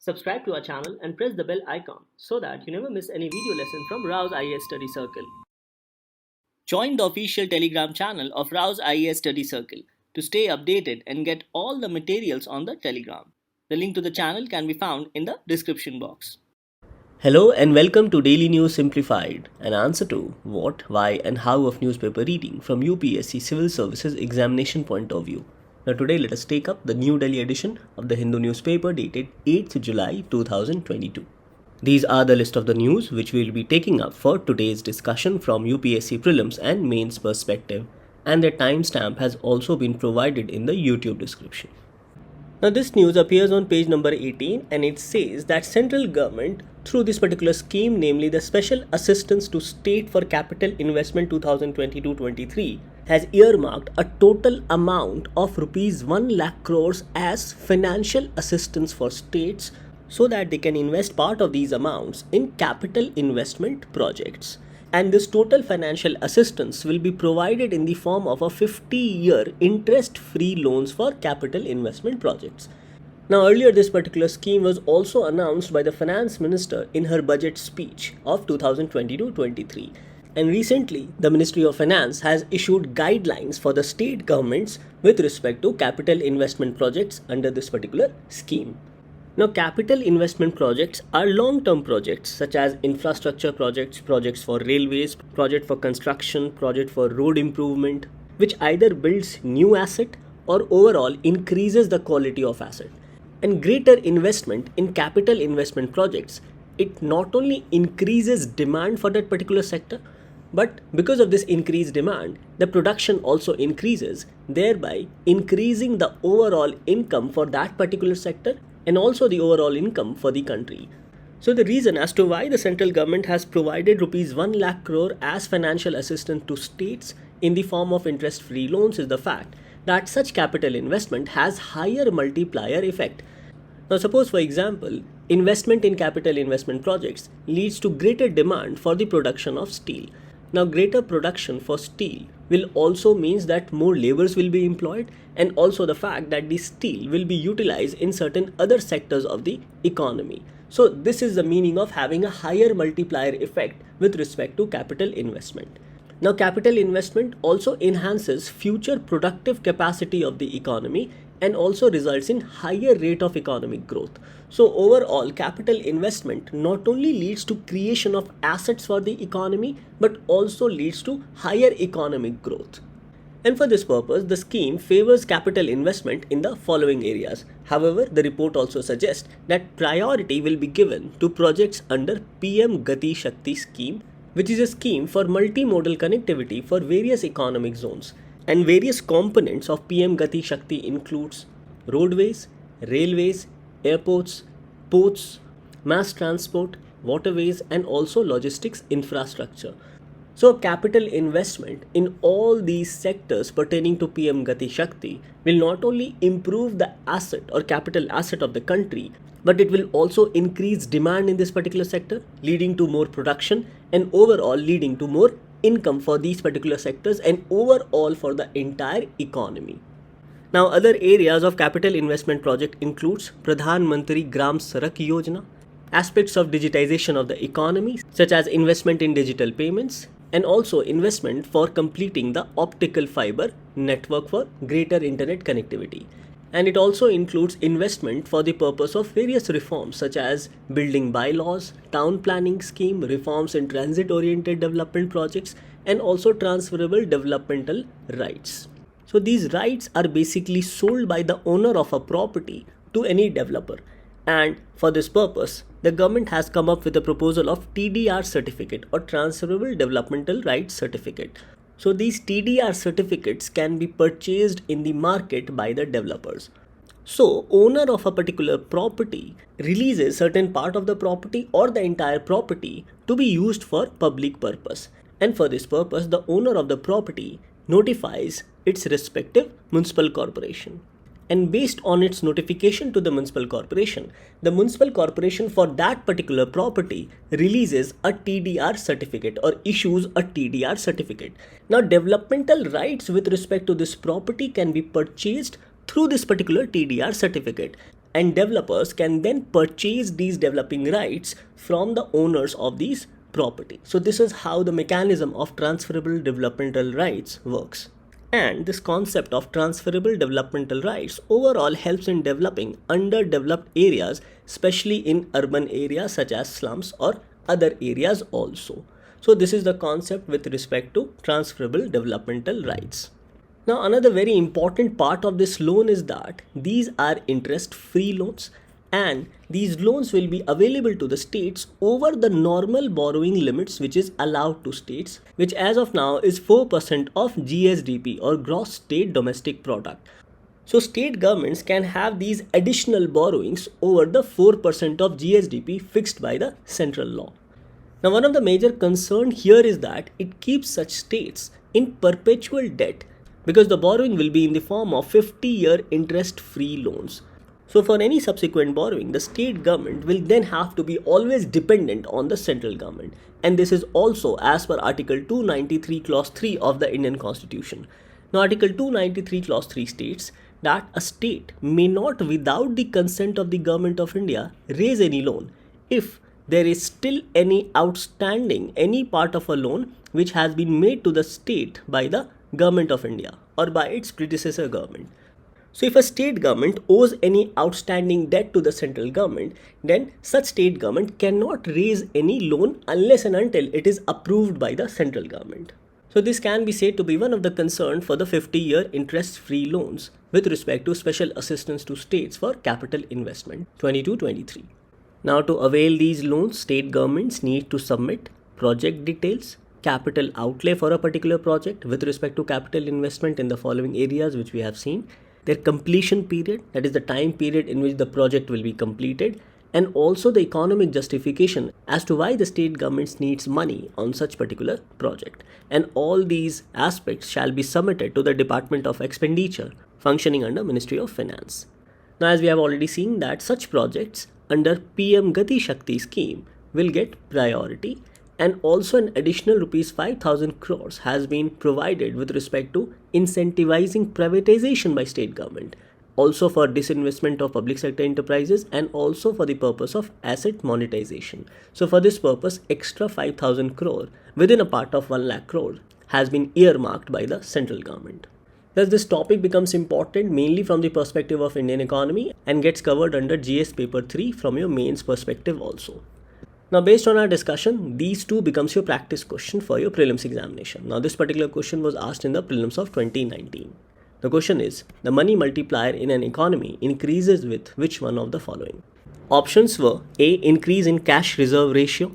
Subscribe to our channel and press the bell icon so that you never miss any video lesson from Rao's IAS Study Circle. Join the official Telegram channel of Rao's IAS Study Circle to stay updated and get all the materials on the Telegram. The link to the channel can be found in the description box. Hello and welcome to Daily News Simplified, an answer to what, why and how of newspaper reading from UPSC Civil Services examination point of view. Now today let us take up the New Delhi edition of the Hindu newspaper dated 8th July 2022. These are the list of the news which we will be taking up for today's discussion from UPSC prelims and mains perspective, and their timestamp has also been provided in the YouTube description. Now this news appears on page number 18 and it says that central government through this particular scheme, namely the Special Assistance to State for Capital Investment 2022-23, has earmarked a total amount of rupees 1 lakh crores as financial assistance for states so that they can invest part of these amounts in capital investment projects. And this total financial assistance will be provided in the form of a 50-year interest-free loans for capital investment projects. Now earlier this particular scheme was also announced by the finance minister in her budget speech of 2022-23. And recently the Ministry of Finance has issued guidelines for the state governments with respect to capital investment projects under this particular scheme. Now, capital investment projects are long-term projects such as infrastructure projects, projects for railways, project for construction, project for road improvement, which either builds new asset or overall increases the quality of asset. And greater investment in capital investment projects, it not only increases demand for that particular sector, but because of this increased demand, the production also increases, thereby increasing the overall income for that particular sector and also the overall income for the country. So the reason as to why the central government has provided rupees 1 lakh crore as financial assistance to states in the form of interest-free loans is the fact that such capital investment has higher multiplier effect. Now suppose for example, investment in capital investment projects leads to greater demand for the production of steel. Now greater production for steel will also means that more laborers will be employed, and also the fact that the steel will be utilized in certain other sectors of the economy. So this is the meaning of having a higher multiplier effect with respect to capital investment. Now capital investment also enhances future productive capacity of the economy and also results in higher rate of economic growth. So overall, capital investment not only leads to creation of assets for the economy, but also leads to higher economic growth. And for this purpose, the scheme favors capital investment in the following areas. However, the report also suggests that priority will be given to projects under PM Gati Shakti scheme, which is a scheme for multimodal connectivity for various economic zones. And various components of PM Gati Shakti includes roadways, railways, airports, ports, mass transport, waterways and also logistics infrastructure. So capital investment in all these sectors pertaining to PM Gati Shakti will not only improve the asset or capital asset of the country, but it will also increase demand in this particular sector, leading to more production and overall leading to more income for these particular sectors and overall for the entire economy. Now other areas of capital investment project includes Pradhan Mantri Gram Sadak Yojana, aspects of digitization of the economy such as investment in digital payments and also investment for completing the optical fiber network for greater internet connectivity. And it also includes investment for the purpose of various reforms such as building bylaws, town planning scheme, reforms in transit-oriented development projects, and also transferable developmental rights. So these rights are basically sold by the owner of a property to any developer. And for this purpose, the government has come up with a proposal of TDR certificate or transferable developmental rights certificate. So these TDR certificates can be purchased in the market by the developers. So owner of a particular property releases certain part of the property or the entire property to be used for public purpose. And for this purpose, the owner of the property notifies its respective municipal corporation. And based on its notification to the municipal corporation for that particular property releases a TDR certificate or issues a TDR certificate. Now developmental rights with respect to this property can be purchased through this particular TDR certificate. and developers can then purchase these developing rights from the owners of these property. So this is how the mechanism of transferable developmental rights works. And this concept of transferable developmental rights overall helps in developing underdeveloped areas, especially in urban areas such as slums or other areas also. So this is the concept with respect to transferable developmental rights. Now another very important part of this loan is that these are interest-free loans, and these loans will be available to the states over the normal borrowing limits which is allowed to states, which as of now is 4% of GSDP or gross state domestic product. So state governments can have these additional borrowings over the 4% of GSDP fixed by the central law. Now one of the major concerns here is that it keeps such states in perpetual debt, because the borrowing will be in the form of 50-year interest-free loans. So for any subsequent borrowing, the state government will then have to be always dependent on the central government. And this is also as per Article 293 Clause 3 of the Indian Constitution. Now Article 293 Clause 3 states that a state may not, without the consent of the Government of India, raise any loan if there is still any outstanding, any part of a loan which has been made to the state by the Government of India or by its predecessor government. So if a state government owes any outstanding debt to the central government, then such state government cannot raise any loan unless and until it is approved by the central government. So this can be said to be one of the concerns for the 50-year interest-free loans with respect to special assistance to states for capital investment 22-23. Now to avail these loans, state governments need to submit project details, capital outlay for a particular project with respect to capital investment in the following areas which we have seen, their completion period, that is the time period in which the project will be completed, and also the economic justification as to why the state governments needs money on such particular project. And all these aspects shall be submitted to the Department of Expenditure functioning under Ministry of Finance. Now as we have already seen that such projects under PM Gati Shakti scheme will get priority, and also an additional rupees 5,000 crores has been provided with respect to incentivizing privatization by state government, also for disinvestment of public sector enterprises and also for the purpose of asset monetization. So for this purpose, extra 5,000 crore within a part of 1 lakh crore has been earmarked by the central government. Thus this topic becomes important mainly from the perspective of Indian economy and gets covered under GS paper 3 from your mains perspective also. Now based on our discussion, these two becomes your practice question for your prelims examination. Now this particular question was asked in the prelims of 2019. The question is, the money multiplier in an economy increases with which one of the following? Options were A. Increase in cash reserve ratio,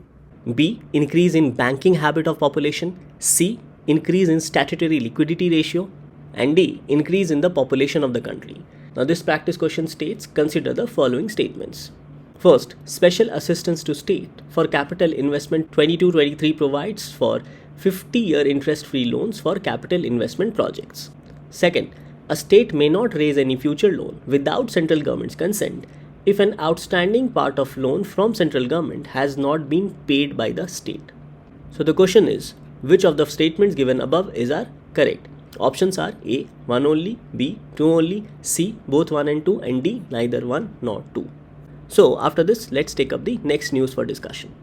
B. Increase in banking habit of population, C. Increase in statutory liquidity ratio, and D. Increase in the population of the country. Now this practice question states, consider the following statements. First, special assistance to state for capital investment 22-23 provides for 50-year interest-free loans for capital investment projects. Second, a state may not raise any future loan without central government's consent if an outstanding part of loan from central government has not been paid by the state. So the question is, which of the statements given above are correct? Options are A. 1 only, B. 2 only, C. Both 1 and 2, and D. Neither 1 nor 2. So after this, let's take up the next news for discussion.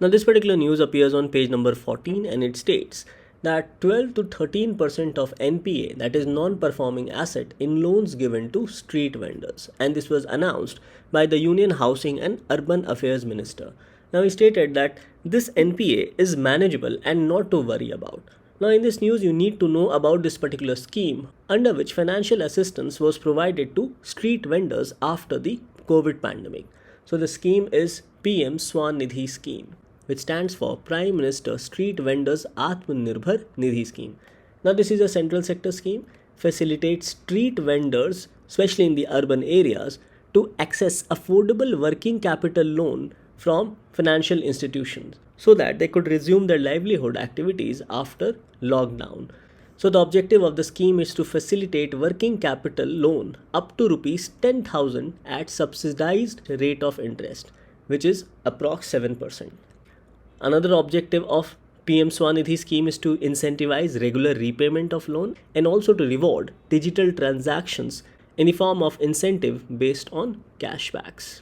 Now this particular news appears on page number 14, and it states that 12 to 13% of NPA, that is non-performing asset, in loans given to street vendors, and this was announced by the Union Housing and Urban Affairs Minister. Now he stated that this NPA is manageable and not to worry about. Now in this news, you need to know about this particular scheme under which financial assistance was provided to street vendors after the COVID pandemic. So the scheme is PM SVANidhi scheme, which stands for Prime Minister Street Vendors Atmanirbhar Nidhi scheme. Now this is a central sector scheme, facilitates street vendors, especially in the urban areas, to access affordable working capital loan from financial institutions so that they could resume their livelihood activities after lockdown. So the objective of the scheme is to facilitate working capital loan up to rupees 10,000 at subsidized rate of interest, which is approx 7%. Another objective of PM SVANidhi scheme is to incentivize regular repayment of loan and also to reward digital transactions in the form of incentive based on cashbacks.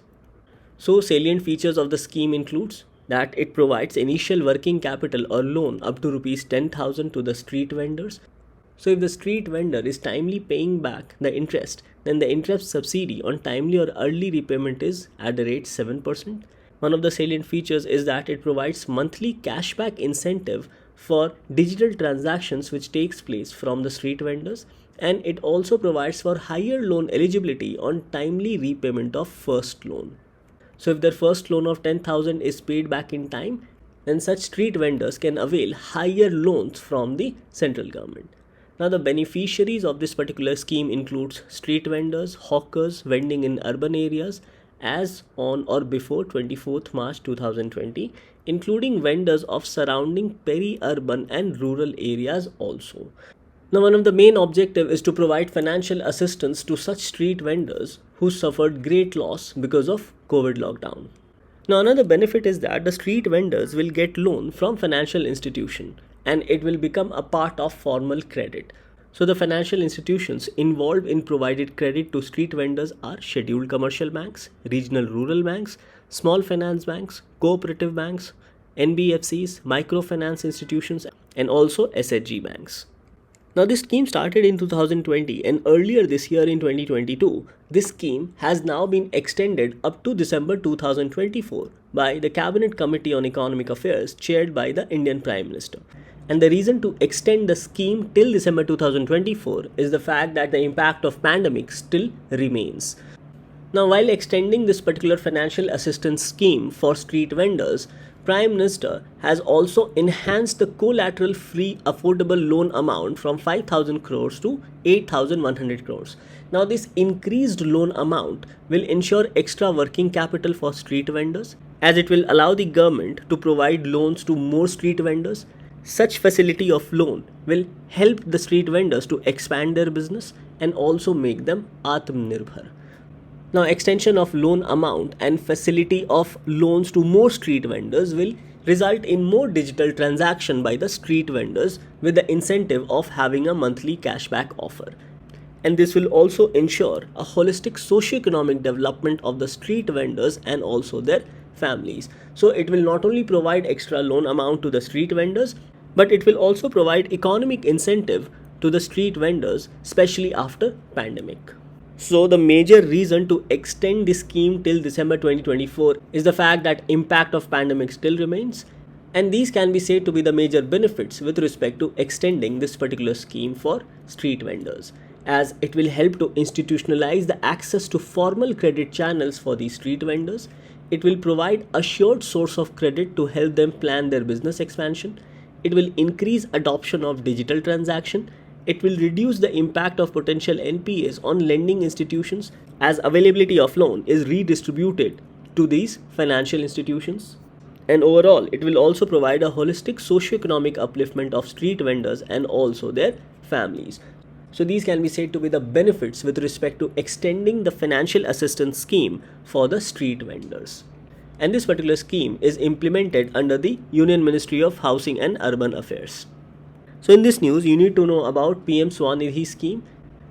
So salient features of the scheme includes that it provides initial working capital or loan up to rupees 10,000 to the street vendors. So if the street vendor is timely paying back the interest, then the interest subsidy on timely or early repayment is at the rate 7%. One of the salient features is that it provides monthly cashback incentive for digital transactions which takes place from the street vendors, and it also provides for higher loan eligibility on timely repayment of first loan. So if their first loan of 10,000 is paid back in time, then such street vendors can avail higher loans from the central government. Now the beneficiaries of this particular scheme includes street vendors, hawkers vending in urban areas as on or before 24th March 2020, including vendors of surrounding peri-urban and rural areas also. Now one of the main objective is to provide financial assistance to such street vendors who suffered great loss because of COVID lockdown. Now another benefit is that the street vendors will get loan from financial institution and it will become a part of formal credit. So the financial institutions involved in provided credit to street vendors are scheduled commercial banks, regional rural banks, small finance banks, cooperative banks, NBFCs, microfinance institutions, and also SHG banks. Now this scheme started in 2020 and earlier this year in 2022, this scheme has now been extended up to December 2024 by the Cabinet Committee on Economic Affairs chaired by the Indian Prime Minister. And the reason to extend the scheme till December 2024 is the fact that the impact of pandemic still remains. Now while extending this particular financial assistance scheme for street vendors, Prime Minister has also enhanced the collateral free affordable loan amount from 5,000 crores to 8,100 crores. Now this increased loan amount will ensure extra working capital for street vendors as it will allow the government to provide loans to more street vendors. Such facility of loan will help the street vendors to expand their business and also make them Atmanirbhar. Now extension of loan amount and facility of loans to more street vendors will result in more digital transaction by the street vendors with the incentive of having a monthly cashback offer. And this will also ensure a holistic socio-economic development of the street vendors and also their families. So it will not only provide extra loan amount to the street vendors, but it will also provide economic incentive to the street vendors, especially after pandemic. So the major reason to extend this scheme till December 2024 is the fact that impact of pandemic still remains, and these can be said to be the major benefits with respect to extending this particular scheme for street vendors, as it will help to institutionalize the access to formal credit channels for these street vendors. It will provide assured source of credit to help them plan their business expansion. It will increase adoption of digital transaction. It will reduce the impact of potential NPAs on lending institutions as availability of loan is redistributed to these financial institutions. And overall, it will also provide a holistic socio-economic upliftment of street vendors and also their families. So these can be said to be the benefits with respect to extending the financial assistance scheme for the street vendors. And this particular scheme is implemented under the Union Ministry of Housing and Urban Affairs. So in this news, you need to know about PM SVANidhi scheme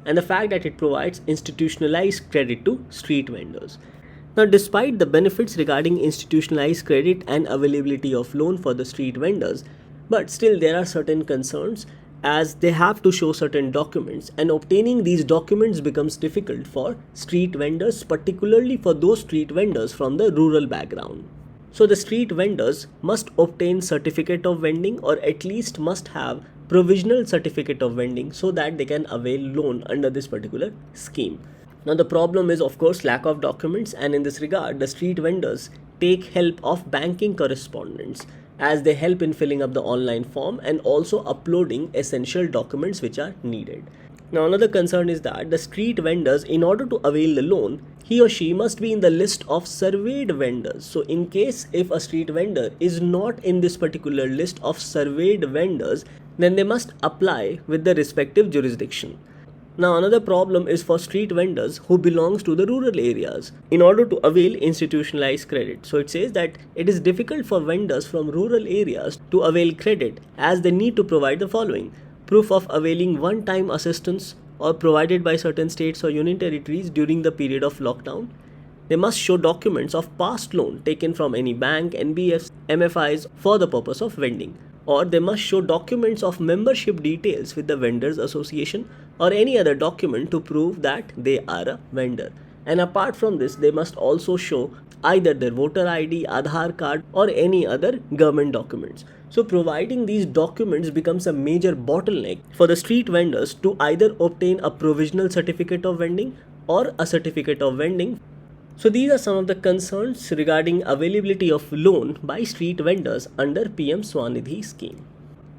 and the fact that it provides institutionalized credit to street vendors. Now, despite the benefits regarding institutionalized credit and availability of loan for the street vendors, but still there are certain concerns as they have to show certain documents, and obtaining these documents becomes difficult for street vendors, particularly for those street vendors from the rural background. So the street vendors must obtain certificate of vending or at least must have provisional certificate of vending so that they can avail loan under this particular scheme. Now the problem is of course lack of documents, and in this regard the street vendors take help of banking correspondents as they help in filling up the online form and also uploading essential documents which are needed. Now another concern is that the street vendors, in order to avail the loan, he or she must be in the list of surveyed vendors. So in case if a street vendor is not in this particular list of surveyed vendors, then they must apply with the respective jurisdiction. Now another problem is for street vendors who belongs to the rural areas in order to avail institutionalized credit. So it says that it is difficult for vendors from rural areas to avail credit as they need to provide the following: proof of availing one-time assistance or provided by certain states or union territories during the period of lockdown. They must show documents of past loan taken from any bank, NBFs, MFIs for the purpose of vending. Or they must show documents of membership details with the vendors association or any other document to prove that they are a vendor. And apart from this, they must also show either their voter ID, Aadhaar card or any other government documents. So providing these documents becomes a major bottleneck for the street vendors to either obtain a provisional certificate of vending or a certificate of vending. So these are some of the concerns regarding availability of loan by street vendors under PM SVANidhi scheme.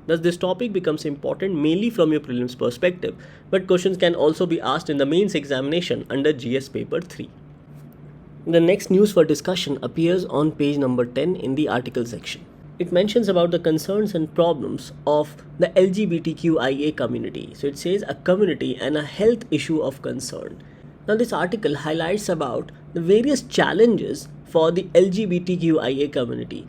Thus this topic becomes important mainly from your prelims perspective, but questions can also be asked in the mains examination under GS paper 3. The next news for discussion appears on page number 10 in the article section. It mentions about the concerns and problems of the LGBTQIA community. So it says a community and a health issue of concern. Now this article highlights about the various challenges for the LGBTQIA community,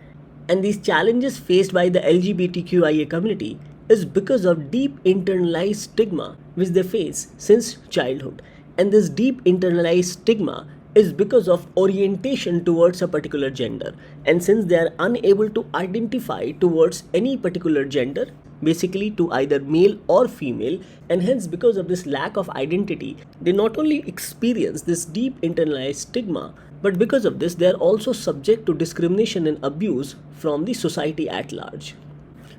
and these challenges faced by the LGBTQIA community is because of deep internalized stigma which they face since childhood, and this deep internalized stigma is because of orientation towards a particular gender, and since they are unable to identify towards any particular gender, basically to either male or female, and hence because of this lack of identity, they not only experience this deep internalized stigma, but because of this they are also subject to discrimination and abuse from the society at large.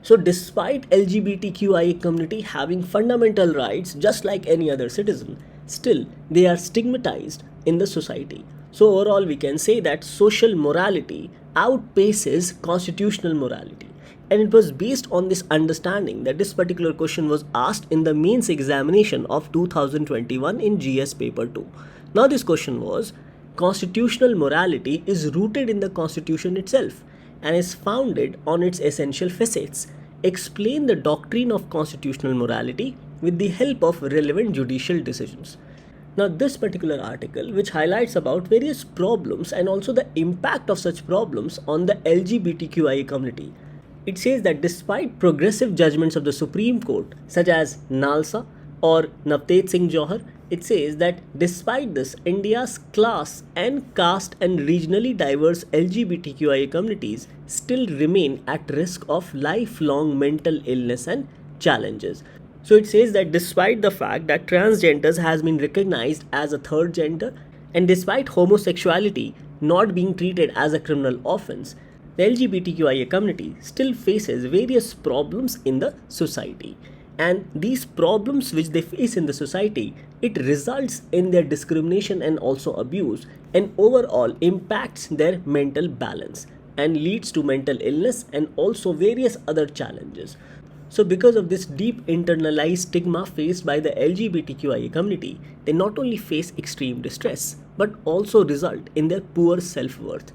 So despite LGBTQIA community having fundamental rights just like any other citizen, still they are stigmatized in the society. So overall we can say that social morality outpaces constitutional morality. And it was based on this understanding that this particular question was asked in the mains examination of 2021 in GS paper 2. Now this question was, constitutional morality is rooted in the constitution itself and is founded on its essential facets. Explain the doctrine of constitutional morality with the help of relevant judicial decisions. Now this particular article, which highlights about various problems and also the impact of such problems on the LGBTQIA community, it says that despite progressive judgments of the Supreme Court such as NALSA or Navtej Singh Johar, it says that despite this, India's class and caste and regionally diverse LGBTQIA communities still remain at risk of lifelong mental illness and challenges. So it says that despite the fact that transgenders has been recognized as a third gender, and despite homosexuality not being treated as a criminal offense, the LGBTQIA community still faces various problems in the society. And these problems which they face in the society, it results in their discrimination and also abuse, and overall impacts their mental balance and leads to mental illness and also various other challenges. So because of this deep internalized stigma faced by the LGBTQIA community, they not only face extreme distress but also result in their poor self-worth.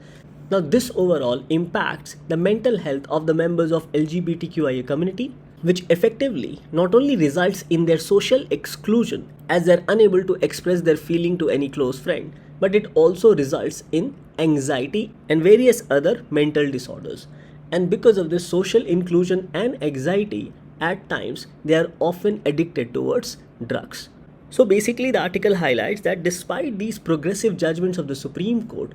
Now this overall impacts the mental health of the members of LGBTQIA community, which effectively not only results in their social exclusion as they are unable to express their feeling to any close friend, but it also results in anxiety and various other mental disorders. And because of this social inclusion and anxiety, at times they are often addicted towards drugs. So basically the article highlights that despite these progressive judgments of the Supreme Court,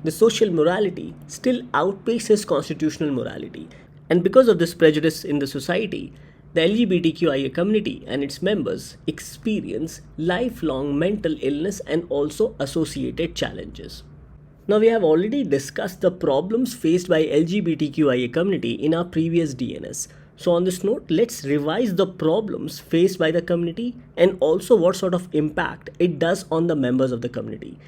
the social morality still outpaces constitutional morality. And because of this prejudice in the society, the LGBTQIA community and its members experience lifelong mental illness and also associated challenges. Now we have already discussed the problems faced by LGBTQIA community in our previous DNS. So on this note, let's revise the problems faced by the community and also what sort of impact it does on the members of the community.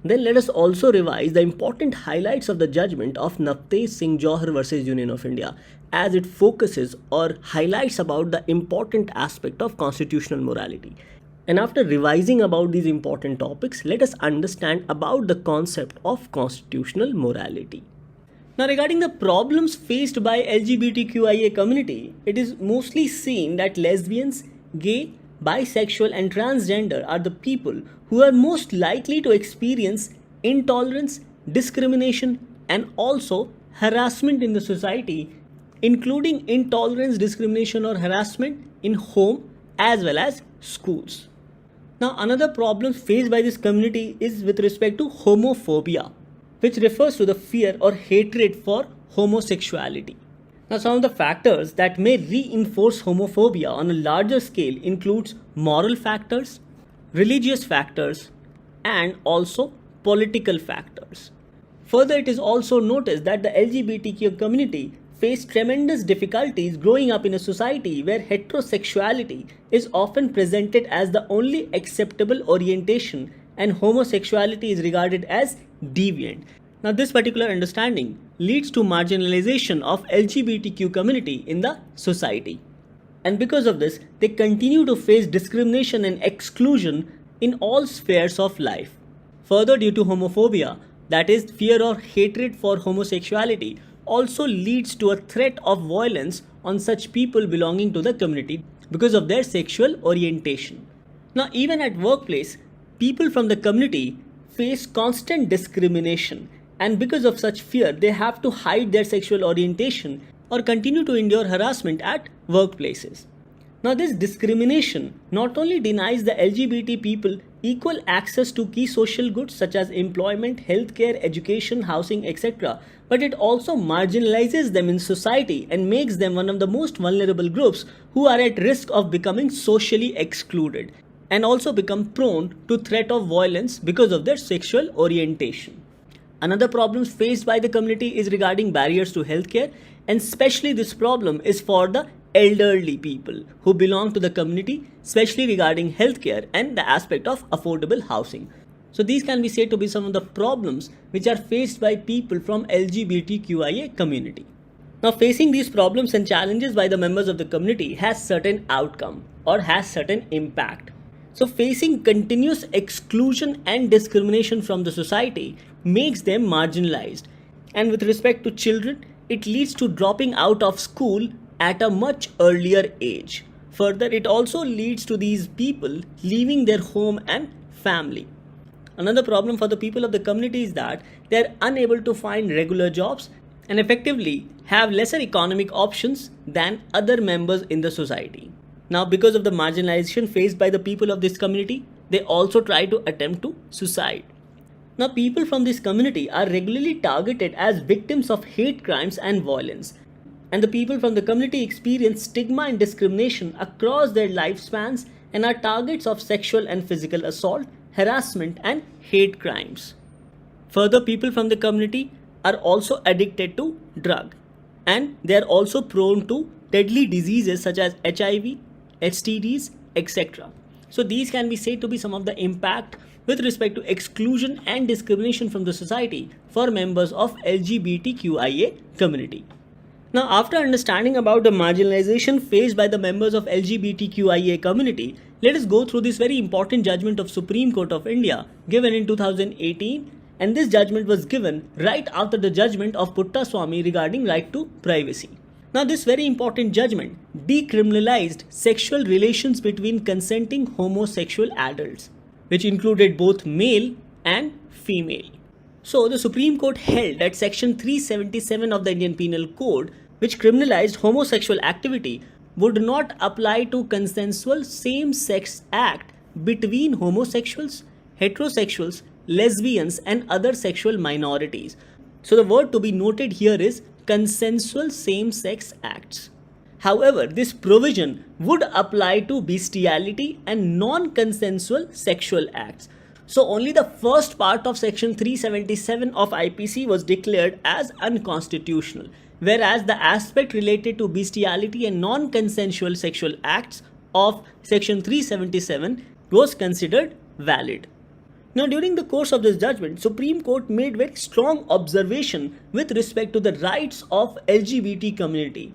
Then let us also revise the important highlights of the judgment of Navtej Singh Johar versus Union of India, as it focuses or highlights about the important aspect of constitutional morality. And after revising about these important topics, let us understand about the concept of constitutional morality. Now regarding the problems faced by LGBTQIA community, it is mostly seen that lesbians, gay, bisexual and transgender are the people who are most likely to experience intolerance, discrimination and also harassment in the society, including intolerance, discrimination or harassment in home as well as schools. Now, another problem faced by this community is with respect to homophobia, which refers to the fear or hatred for homosexuality. Now, some of the factors that may reinforce homophobia on a larger scale includes moral factors, religious factors, and also political factors. Further, it is also noticed that the LGBTQ community face tremendous difficulties growing up in a society where heterosexuality is often presented as the only acceptable orientation and homosexuality is regarded as deviant. Now, this particular understanding leads to marginalization of LGBTQ community in the society. And because of this, they continue to face discrimination and exclusion in all spheres of life. Further, due to homophobia, that is, fear or hatred for homosexuality, also leads to a threat of violence on such people belonging to the community because of their sexual orientation. Now, even at workplace, people from the community face constant discrimination, and because of such fear, they have to hide their sexual orientation or continue to endure harassment at workplaces. Now, this discrimination not only denies the LGBT people equal access to key social goods such as employment, healthcare, education, housing, etc., but it also marginalizes them in society and makes them one of the most vulnerable groups who are at risk of becoming socially excluded and also become prone to threat of violence because of their sexual orientation. Another problem faced by the community is regarding barriers to healthcare, and especially this problem is for the elderly people who belong to the community, especially regarding healthcare and the aspect of affordable housing. So these can be said to be some of the problems which are faced by people from LGBTQIA community. Now, facing these problems and challenges by the members of the community has certain outcome or has certain impact. So facing continuous exclusion and discrimination from the society makes them marginalized. And with respect to children, it leads to dropping out of school at a much earlier age. Further, it also leads to these people leaving their home and family. Another problem for the people of the community is that they are unable to find regular jobs and effectively have lesser economic options than other members in the society. Now, because of the marginalization faced by the people of this community, they also try to attempt to suicide. Now, people from this community are regularly targeted as victims of hate crimes and violence. And the people from the community experience stigma and discrimination across their lifespans and are targets of sexual and physical assault, harassment, and hate crimes. Further, people from the community are also addicted to drugs, and they are also prone to deadly diseases such as HIV, STDs, etc. So these can be said to be some of the impact with respect to exclusion and discrimination from the society for members of LGBTQIA community. Now, after understanding about the marginalization faced by the members of LGBTQIA community, let us go through this very important judgment of Supreme Court of India given in 2018, and this judgment was given right after the judgment of Puttaswamy regarding right to privacy. Now, this very important judgment decriminalized sexual relations between consenting homosexual adults, which included both male and female. So, the Supreme Court held that Section 377 of the Indian Penal Code, which criminalized homosexual activity, would not apply to consensual same-sex act between homosexuals, heterosexuals, lesbians, and other sexual minorities. So, the word to be noted here is consensual same-sex acts. However, this provision would apply to bestiality and non-consensual sexual acts. So only the first part of section 377 of IPC was declared as unconstitutional, whereas the aspect related to bestiality and non-consensual sexual acts of section 377 was considered valid. Now, during the course of this judgment, Supreme Court made very strong observation with respect to the rights of LGBT community.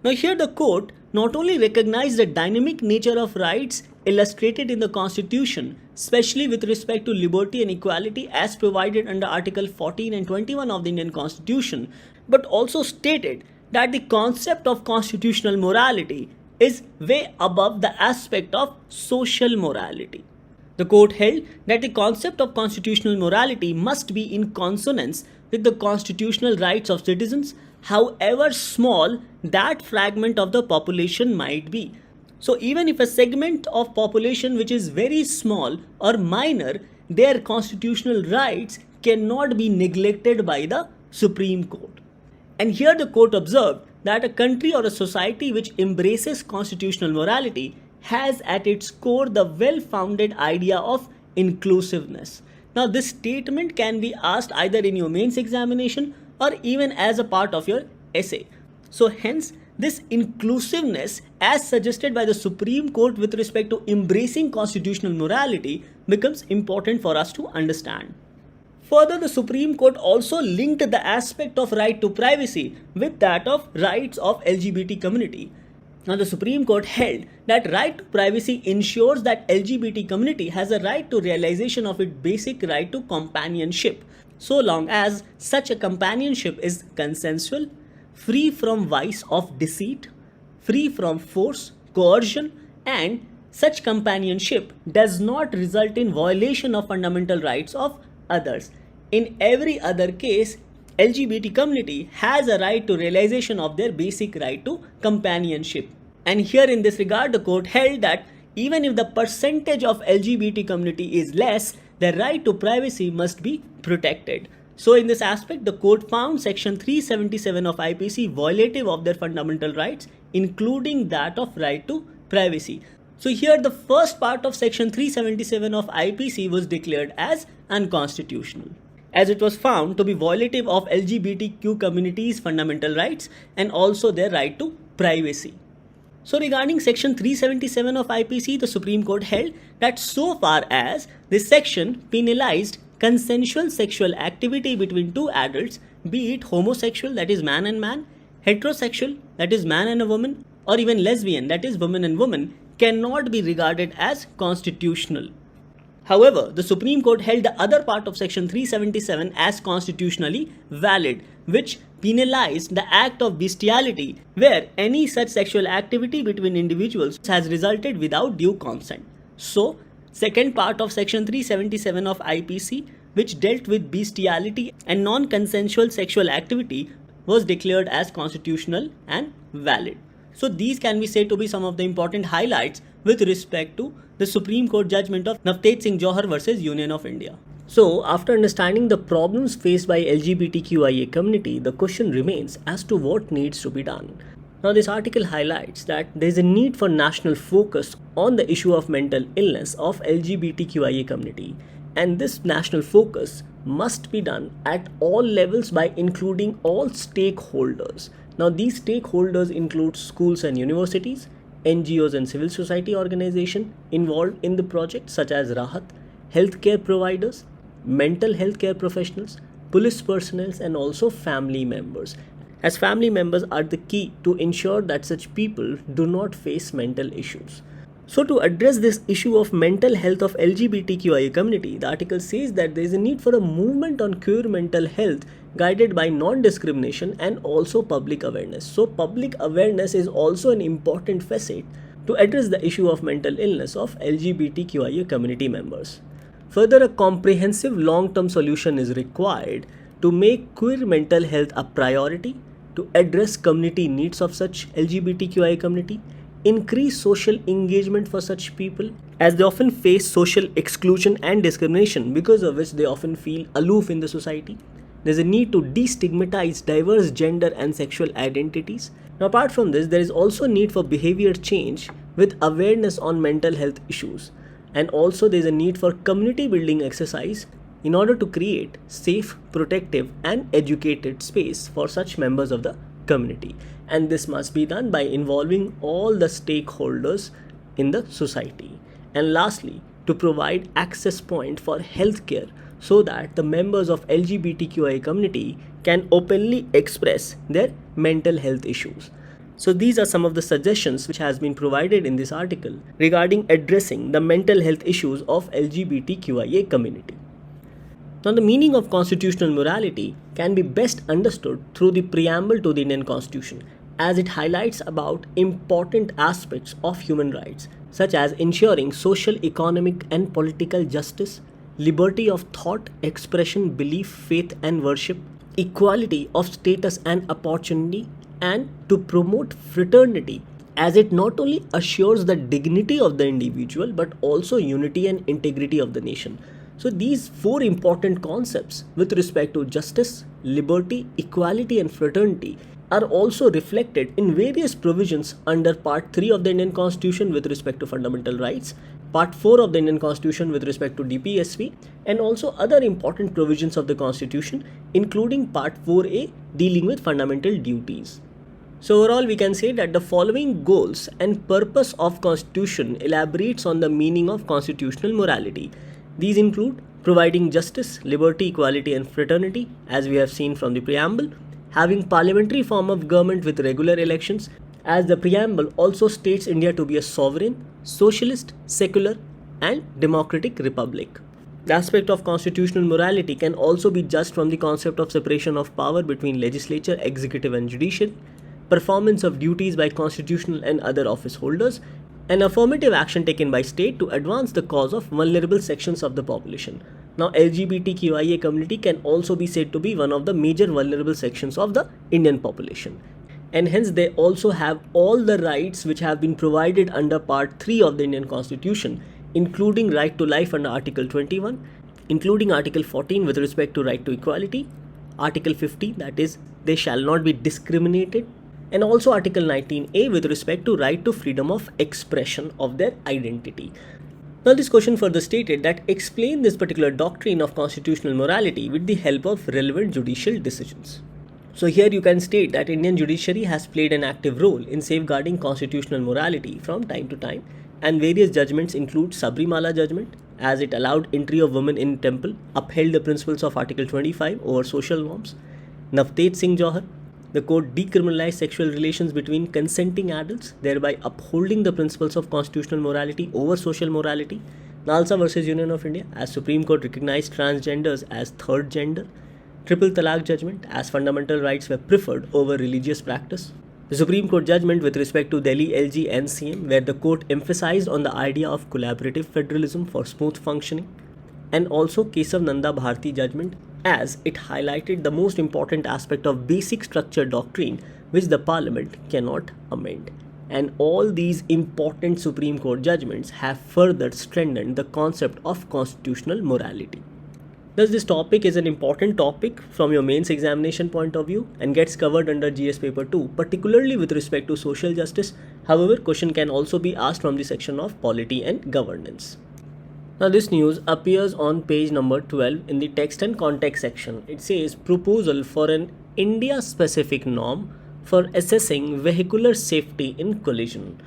Now, here the court not only recognized the dynamic nature of rights illustrated in the Constitution, especially with respect to liberty and equality as provided under Article 14 and 21 of the Indian Constitution, but also stated that the concept of constitutional morality is way above the aspect of social morality. The court held that the concept of constitutional morality must be in consonance with the constitutional rights of citizens, however small that fragment of the population might be. So even if a segment of population which is very small or minor, their constitutional rights cannot be neglected by the Supreme Court. And here the court observed that a country or a society which embraces constitutional morality has at its core the well-founded idea of inclusiveness. Now this statement can be asked either in your mains examination or even as a part of your essay. So hence this inclusiveness as suggested by the Supreme Court with respect to embracing constitutional morality becomes important for us to understand. Further, the Supreme Court also linked the aspect of right to privacy with that of rights of LGBT community. Now, the Supreme Court held that right to privacy ensures that LGBT community has a right to realization of its basic right to companionship, so long as such a companionship is consensual, free from vice of deceit, free from force, coercion, and such companionship does not result in violation of fundamental rights of others. In every other case, LGBT community has a right to realization of their basic right to companionship. And here in this regard, the court held that even if the percentage of LGBT community is less, their right to privacy must be protected. So in this aspect, the court found section 377 of IPC violative of their fundamental rights, including that of right to privacy. So here the first part of section 377 of IPC was declared as unconstitutional, as it was found to be violative of LGBTQ community's fundamental rights and also their right to privacy. So regarding section 377 of IPC, the Supreme Court held that so far as this section penalized consensual sexual activity between two adults, be it homosexual, that is man and man, heterosexual, that is man and a woman, or even lesbian, that is woman and woman, cannot be regarded as constitutional. However, the Supreme Court held the other part of section 377 as constitutionally valid, which penalized the act of bestiality where any such sexual activity between individuals has resulted without due consent. So, second part of section 377 of IPC, which dealt with bestiality and non-consensual sexual activity, was declared as constitutional and valid. So these can be said to be some of the important highlights with respect to the Supreme Court judgment of Navtej Singh Johar versus Union of India. So after understanding the problems faced by LGBTQIA community, the question remains as to what needs to be done. Now this article highlights that there is a need for national focus on the issue of mental illness of LGBTQIA community, and this national focus must be done at all levels by including all stakeholders. Now these stakeholders include schools and universities, NGOs and civil society organizations involved in the project such as Rahat, healthcare providers, mental health care professionals, police personnel, and also family members, as family members are the key to ensure that such people do not face mental issues. So to address this issue of mental health of LGBTQIA community, the article says that there is a need for a movement on queer mental health guided by non-discrimination and also public awareness. So public awareness is also an important facet to address the issue of mental illness of LGBTQIA community members. Further, a comprehensive long-term solution is required to make queer mental health a priority, to address community needs of such LGBTQIA community, increase social engagement for such people, as they often face social exclusion and discrimination, because of which they often feel aloof in the society. There's a need to destigmatize diverse gender and sexual identities. Now apart from this, there is also a need for behavior change with awareness on mental health issues, and also there is a need for community building exercise in order to create safe, protective and educated space for such members of the community. And this must be done by involving all the stakeholders in the society. And lastly, to provide access point for healthcare so that the members of LGBTQI community can openly express their mental health issues. So these are some of the suggestions which has been provided in this article regarding addressing the mental health issues of LGBTQIA community. Now the meaning of constitutional morality can be best understood through the preamble to the Indian Constitution, as it highlights about important aspects of human rights such as ensuring social, economic and political justice, liberty of thought, expression, belief, faith and worship, equality of status and opportunity, and to promote fraternity as it not only assures the dignity of the individual but also unity and integrity of the nation. So these four important concepts with respect to justice, liberty, equality and fraternity are also reflected in various provisions under Part 3 of the Indian Constitution with respect to fundamental rights, Part 4 of the Indian Constitution with respect to DPSV, and also other important provisions of the Constitution, including Part 4A dealing with fundamental duties. So overall, we can say that the following goals and purpose of Constitution elaborates on the meaning of constitutional morality. These include providing justice, liberty, equality and fraternity, as we have seen from the preamble, having parliamentary form of government with regular elections, as the preamble also states India to be a sovereign, socialist, secular and democratic republic. The aspect of constitutional morality can also be judged from the concept of separation of power between legislature, executive and judiciary, performance of duties by constitutional and other office holders, and affirmative action taken by state to advance the cause of vulnerable sections of the population. Now, LGBTQIA community can also be said to be one of the major vulnerable sections of the Indian population. And hence they also have all the rights which have been provided under Part 3 of the Indian Constitution, including right to life under Article 21, including Article 14 with respect to right to equality, Article 15 that is they shall not be discriminated, and also Article 19A with respect to right to freedom of expression of their identity. Now this question further stated that explain this particular doctrine of constitutional morality with the help of relevant judicial decisions. So here you can state that Indian judiciary has played an active role in safeguarding constitutional morality from time to time, and various judgments include Sabrimala judgment, as it allowed entry of women in temple, upheld the principles of Article 25 over social norms. Navtej Singh Johar, the court decriminalized sexual relations between consenting adults, thereby upholding the principles of constitutional morality over social morality. NALSA versus Union of India, as Supreme Court recognized transgenders as third gender. Triple Talaq judgment, as fundamental rights were preferred over religious practice. The Supreme Court judgment with respect to Delhi LG NCM, where the court emphasized on the idea of collaborative federalism for smooth functioning. And also Kesav Nanda Bharti judgment, as it highlighted the most important aspect of basic structure doctrine which the parliament cannot amend. And all these important Supreme Court judgments have further strengthened the concept of constitutional morality. Thus this topic is an important topic from your mains examination point of view and gets covered under GS paper 2, particularly with respect to social justice. However, question can also be asked from the section of polity and governance. Now this news appears on page number 12 in the text and context section. It says proposal for an India specific norm for assessing vehicular safety in collision.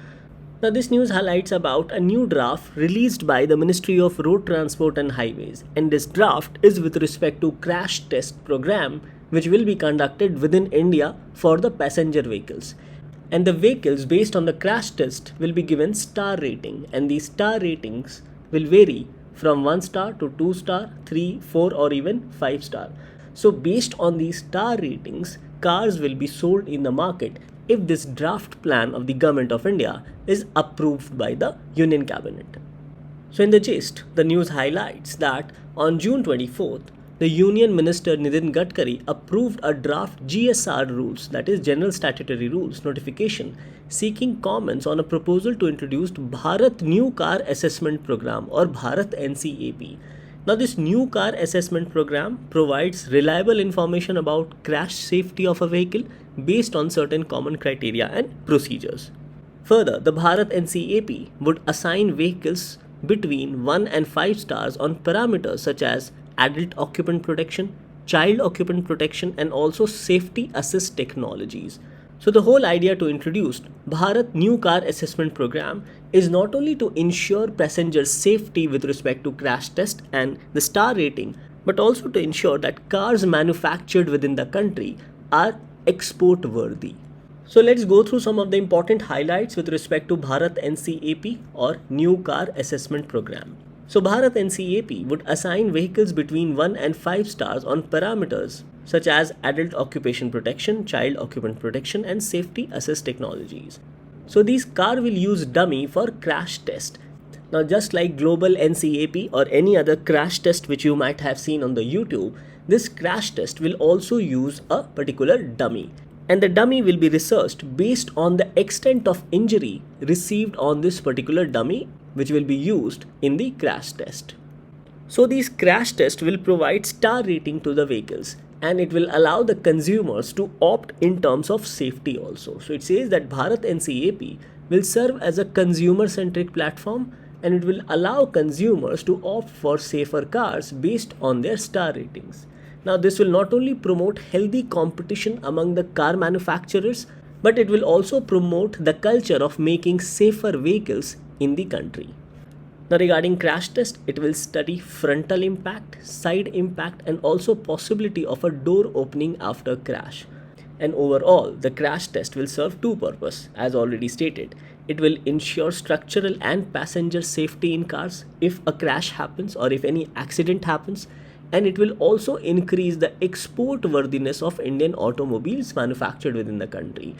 Now this news highlights about a new draft released by the Ministry of Road Transport and Highways, and this draft is with respect to crash test program which will be conducted within India for the passenger vehicles. And the vehicles based on the crash test will be given star rating, and these star ratings will vary from 1 star to 2 star, 3, 4 or even 5 star. So based on these star ratings, cars will be sold in the market if this draft plan of the Government of India is approved by the Union Cabinet. So in the gist, the news highlights that on June 24th, the Union Minister Nitin Gadkari approved a draft GSR rules, that is General Statutory Rules notification, seeking comments on a proposal to introduce Bharat New Car Assessment Program or Bharat NCAP. Now this new car assessment program provides reliable information about crash safety of a vehicle based on certain common criteria and procedures. Further, the Bharat NCAP would assign vehicles between 1 and 5 stars on parameters such as adult occupant protection, child occupant protection and also safety assist technologies. So the whole idea to introduce Bharat New Car Assessment Program is not only to ensure passengers' safety with respect to crash test and the star rating, but also to ensure that cars manufactured within the country are export worthy. So let's go through some of the important highlights with respect to Bharat NCAP or New Car Assessment Program. So Bharat NCAP would assign vehicles between 1 and 5 stars on parameters such as adult occupation protection, child occupant protection and safety assist technologies. So these cars will use dummy for crash test. Now just like global NCAP or any other crash test which you might have seen on the YouTube, this crash test will also use a particular dummy. and the dummy will be researched based on the extent of injury received on this particular dummy, which will be used in the crash test. So these crash tests will provide star rating to the vehicles, and it will allow the consumers to opt in terms of safety also. So it says that Bharat NCAP will serve as a consumer-centric platform, and it will allow consumers to opt for safer cars based on their star ratings. Now this will not only promote healthy competition among the car manufacturers, but it will also promote the culture of making safer vehicles in the country. Now regarding crash test, it will study frontal impact, side impact, and also possibility of a door opening after crash. And overall, the crash test will serve two purposes, as already stated. It will ensure structural and passenger safety in cars if a crash happens or if any accident happens, and it will also increase the export worthiness of Indian automobiles manufactured within the country.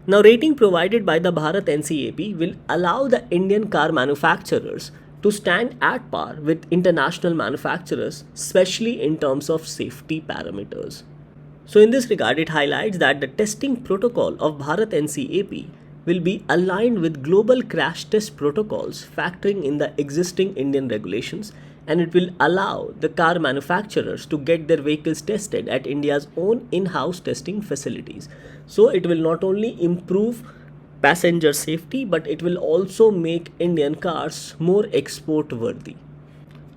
Now, rating provided by the Bharat NCAP will allow the Indian car manufacturers to stand at par with international manufacturers, especially in terms of safety parameters. So in this regard, it highlights that the testing protocol of Bharat NCAP will be aligned with global crash test protocols factoring in the existing Indian regulations, and it will allow the car manufacturers to get their vehicles tested at India's own in-house testing facilities. So it will not only improve passenger safety, but it will also make Indian cars more export worthy.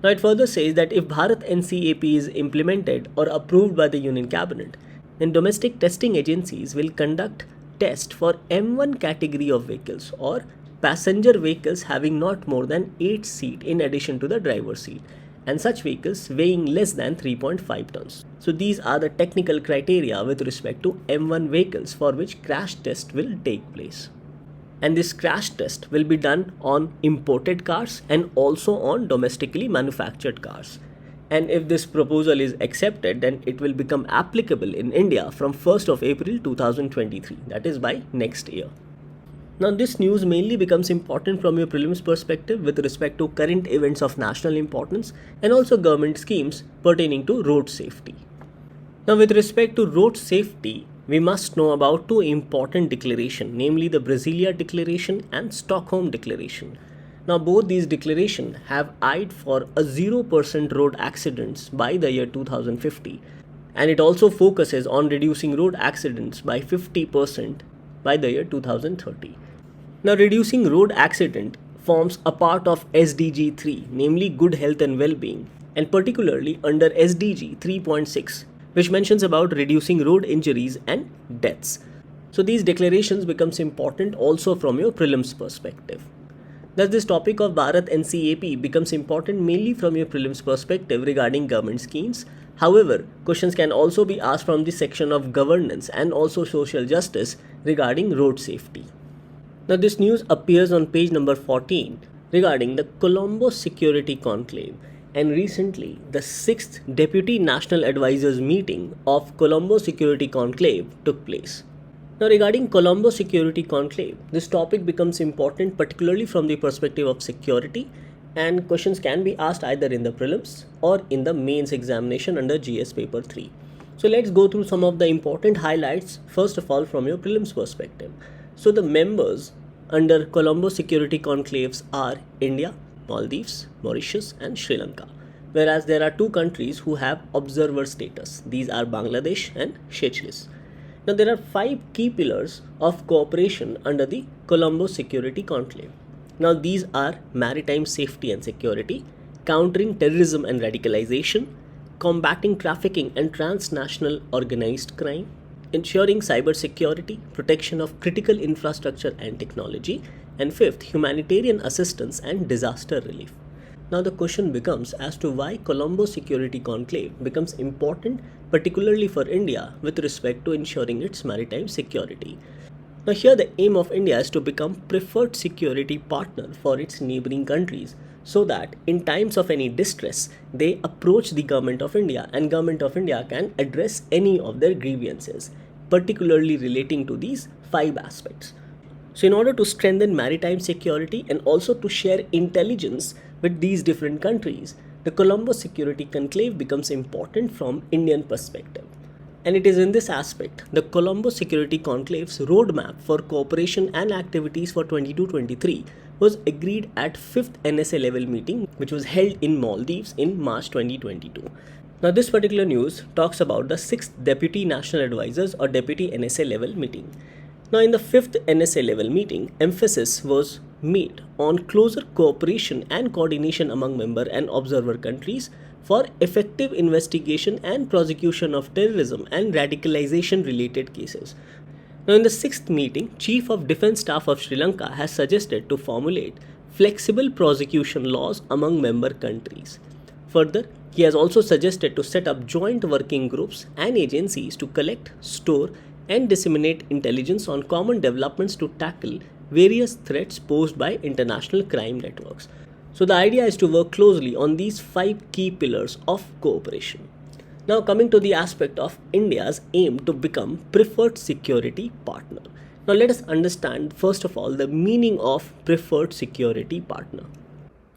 Now it further says that if Bharat NCAP is implemented or approved by the Union Cabinet, then domestic testing agencies will conduct tests for M1 category of vehicles or passenger vehicles having not more than 8 seats in addition to the driver's seat, and such vehicles weighing less than 3.5 tons. So these are the technical criteria with respect to M1 vehicles for which crash test will take place. And this crash test will be done on imported cars and also on domestically manufactured cars. And if this proposal is accepted, then it will become applicable in India from 1st of April 2023, that is by next year. Now this news mainly becomes important from your prelims perspective with respect to current events of national importance and also government schemes pertaining to road safety. Now with respect to road safety, we must know about two important declarations, namely the Brasilia Declaration and Stockholm Declaration. Now both these declarations have eyed for a 0% road accidents by the year 2050, and it also focuses on reducing road accidents by 50% by the year 2030. Now reducing road accident forms a part of SDG 3, namely good health and well-being, and particularly under SDG 3.6, which mentions about reducing road injuries and deaths. So these declarations becomes important also from your prelims perspective. Thus this topic of Bharat NCAP becomes important mainly from your prelims perspective regarding government schemes. However, questions can also be asked from the section of governance and also social justice regarding road safety. Now this news appears on page number 14 regarding the Colombo Security Conclave, and recently the 6th Deputy National Advisors meeting of Colombo Security Conclave took place. Now regarding Colombo Security Conclave, this topic becomes important particularly from the perspective of security, and questions can be asked either in the prelims or in the mains examination under GS paper 3. So let's go through some of the important highlights first of all from your prelims perspective. So the members under Colombo Security Conclaves are India, Maldives, Mauritius and Sri Lanka, whereas there are two countries who have observer status. These are Bangladesh and Seychelles. Now there are 5 key pillars of cooperation under the Colombo Security Conclave. Now these are maritime safety and security, countering terrorism and radicalization, combating trafficking and transnational organized crime, ensuring cyber security, protection of critical infrastructure and technology, and 5th, humanitarian assistance and disaster relief. Now the question becomes as to why Colombo Security Conclave becomes important particularly for India with respect to ensuring its maritime security. Now here the aim of India is to become preferred security partner for its neighboring countries, so that in times of any distress, they approach the Government of India and Government of India can address any of their grievances, particularly relating to these 5 aspects. So in order to strengthen maritime security and also to share intelligence with these different countries, the Colombo Security Conclave becomes important from Indian perspective. And it is in this aspect the Colombo Security Conclave's roadmap for cooperation and activities for 22-23 was agreed at 5th NSA level meeting, which was held in Maldives in March 2022. Now this particular news talks about the 6th Deputy National Advisors or Deputy NSA level meeting. Now in the 5th NSA level meeting, emphasis was made on closer cooperation and coordination among member and observer countries for effective investigation and prosecution of terrorism and radicalization related cases. Now in the 6th meeting, Chief of Defence Staff of Sri Lanka has suggested to formulate flexible prosecution laws among member countries. Further, he has also suggested to set up joint working groups and agencies to collect, store and disseminate intelligence on common developments to tackle various threats posed by international crime networks. So the idea is to work closely on these 5 key pillars of cooperation. Now coming to the aspect of India's aim to become preferred security partner. Now let us understand first of all the meaning of preferred security partner.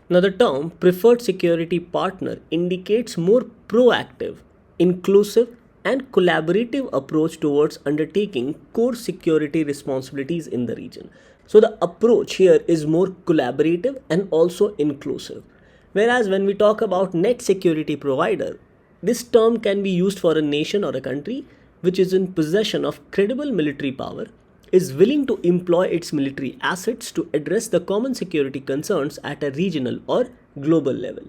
Now the term preferred security partner indicates more proactive, inclusive and collaborative approach towards undertaking core security responsibilities in the region. So the approach here is more collaborative and also inclusive. Whereas when we talk about net security provider, this term can be used for a nation or a country which is in possession of credible military power, is willing to employ its military assets to address the common security concerns at a regional or global level.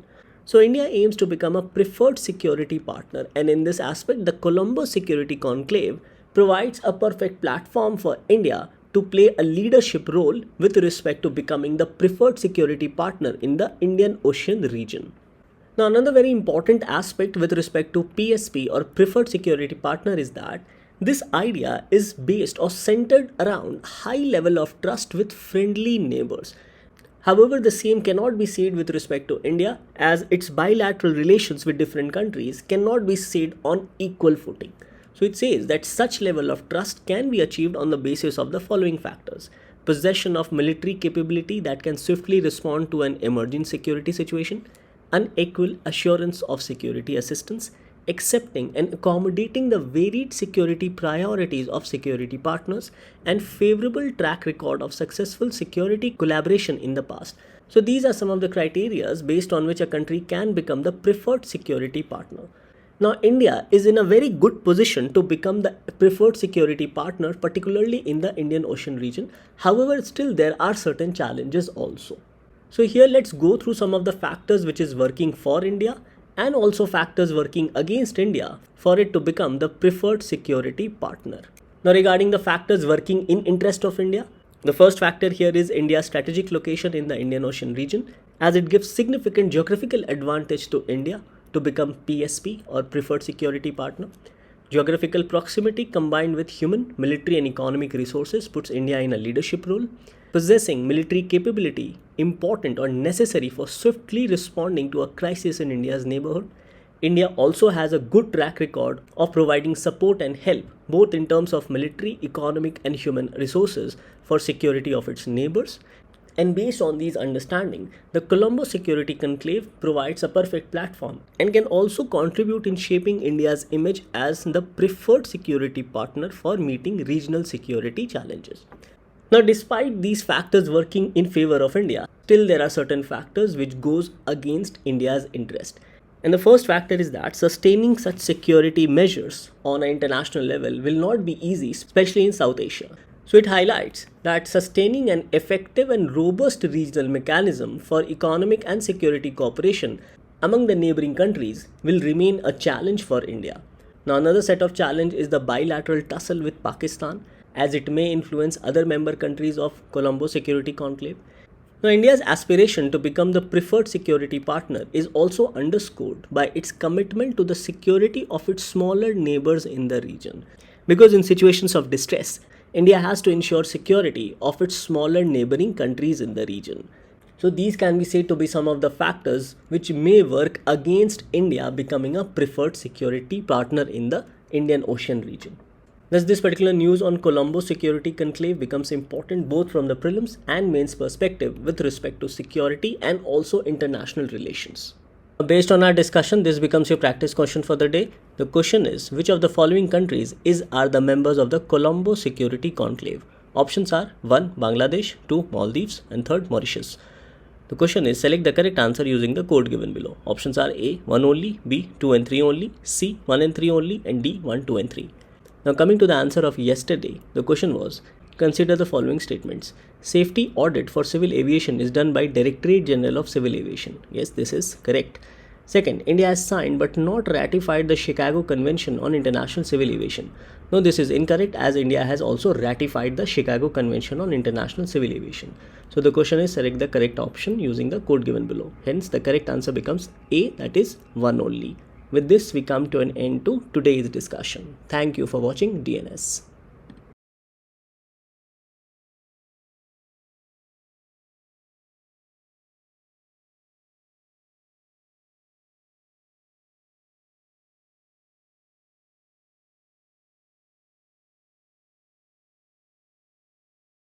So India aims to become a preferred security partner, and in this aspect the Colombo Security Conclave provides a perfect platform for India to play a leadership role with respect to becoming the preferred security partner in the Indian Ocean region. Now another very important aspect with respect to PSP or preferred security partner is that this idea is based or centered around high level of trust with friendly neighbors. However, the same cannot be said with respect to India, as its bilateral relations with different countries cannot be said on equal footing. So it says that such level of trust can be achieved on the basis of the following factors: possession of military capability that can swiftly respond to an emerging security situation, unequal assurance of security assistance, accepting and accommodating the varied security priorities of security partners, and favorable track record of successful security collaboration in the past. So these are some of the criteria based on which a country can become the preferred security partner. Now India is in a very good position to become the preferred security partner, particularly in the Indian Ocean region. However, still there are certain challenges also. So here let's go through some of the factors which is working for India and also factors working against India for it to become the preferred security partner. Now regarding the factors working in interest of India, the first factor here is India's strategic location in the Indian Ocean region, as it gives significant geographical advantage to India to become PSP or preferred security partner. Geographical proximity combined with human, military and economic resources puts India in a leadership role. Possessing military capability important or necessary for swiftly responding to a crisis in India's neighborhood. India also has a good track record of providing support and help both in terms of military, economic and human resources for security of its neighbors. And based on these understanding, the Colombo Security Conclave provides a perfect platform and can also contribute in shaping India's image as the preferred security partner for meeting regional security challenges. Now, despite these factors working in favor of India, still there are certain factors which goes against India's interest. And the first factor is that sustaining such security measures on an international level will not be easy, especially in South Asia. So it highlights that sustaining an effective and robust regional mechanism for economic and security cooperation among the neighboring countries will remain a challenge for India. Now another set of challenge is the bilateral tussle with Pakistan, as it may influence other member countries of Colombo Security Conclave. Now India's aspiration to become the preferred security partner is also underscored by its commitment to the security of its smaller neighbors in the region. Because in situations of distress, India has to ensure security of its smaller neighboring countries in the region. So these can be said to be some of the factors which may work against India becoming a preferred security partner in the Indian Ocean region. Thus, this particular news on Colombo Security Conclave becomes important both from the prelims and mains perspective with respect to security and also international relations. Based on our discussion, this becomes your practice question for the day. The question is, which of the following countries are the members of the Colombo Security Conclave? Options are 1. Bangladesh, 2. Maldives, and 3rd Mauritius. The question is, select the correct answer using the code given below. Options are A. 1 only, B. 2 and 3 only, C. 1 and 3 only, and D. 1, 2 and 3. Now coming to the answer of yesterday, the question was, consider the following statements. Safety audit for civil aviation is done by Directorate General of Civil Aviation. Yes, this is correct. Second, India has signed but not ratified the Chicago Convention on International Civil Aviation. No, this is incorrect, as India has also ratified the Chicago Convention on International Civil Aviation. So the question is, select the correct option using the code given below. Hence, the correct answer becomes A, that is 1 only. With this, we come to an end to today's discussion. Thank you for watching DNS.